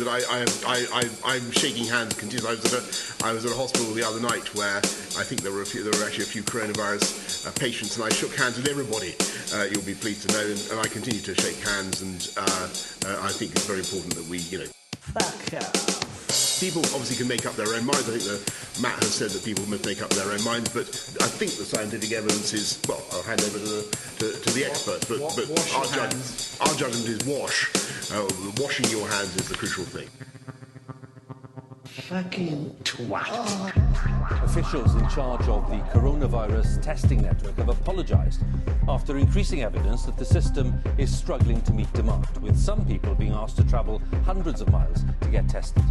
that I'm shaking hands continuously. I was at a hospital the other night where I think there were actually a few coronavirus patients, and I shook hands with everybody. You'll be pleased to know, and I continue to shake hands, and I think it's very important that we, Fuck off. People obviously can make up their own minds. I think that Matt has said that people must make up their own minds, but I think the scientific evidence is, well, I'll hand over to the experts, but our judgment is wash. Washing your hands is the crucial thing. Fucking twat. Officials in charge of the coronavirus testing network have apologised after increasing evidence that the system is struggling to meet demand, with some people being asked to travel hundreds of miles to get tested.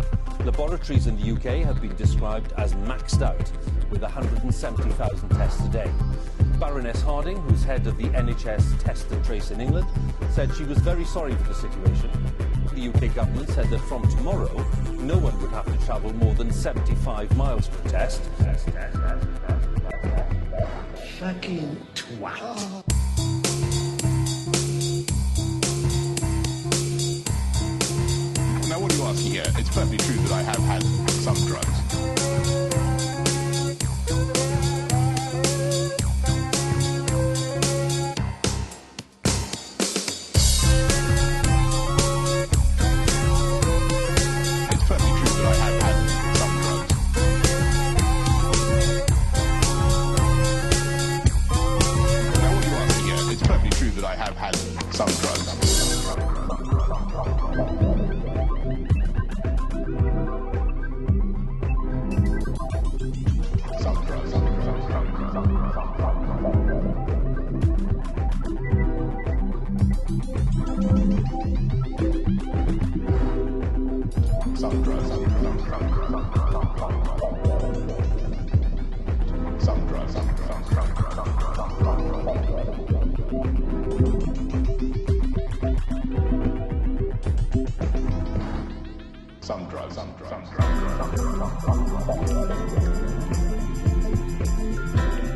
Laboratories in the UK have been described as maxed out, with 170,000 tests a day. Baroness Harding, who's head of the NHS Test and Trace in England, said she was very sorry for the situation. The UK government said that from tomorrow, no one would have to travel more than 75 miles for a test. Fucking twat. Now, what are you asking here? It's perfectly true that I have had some drugs.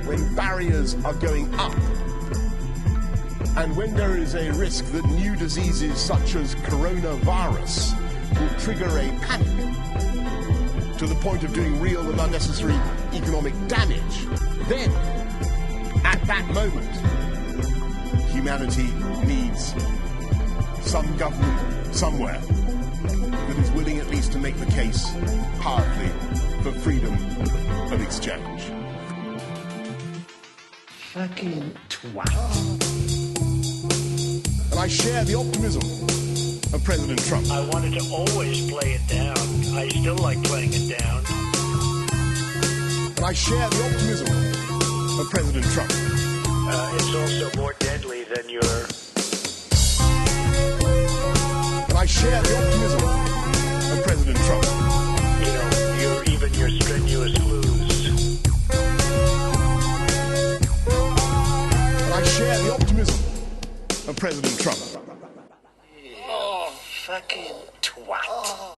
When barriers are going up, and when there is a risk that new diseases such as coronavirus will trigger a panic to the point of doing real and unnecessary economic damage, then, at that moment, humanity needs some government somewhere that is willing at least to make the case powerfully for freedom of exchange. Fucking twat. And I share the optimism of President Trump. I wanted to always play it down. I still like playing it down. And I share the optimism of President Trump. It's also more deadly than your... And I share the optimism of President Trump. Your strenuous blues. And I share the optimism of President Trump. Oh, fucking twat.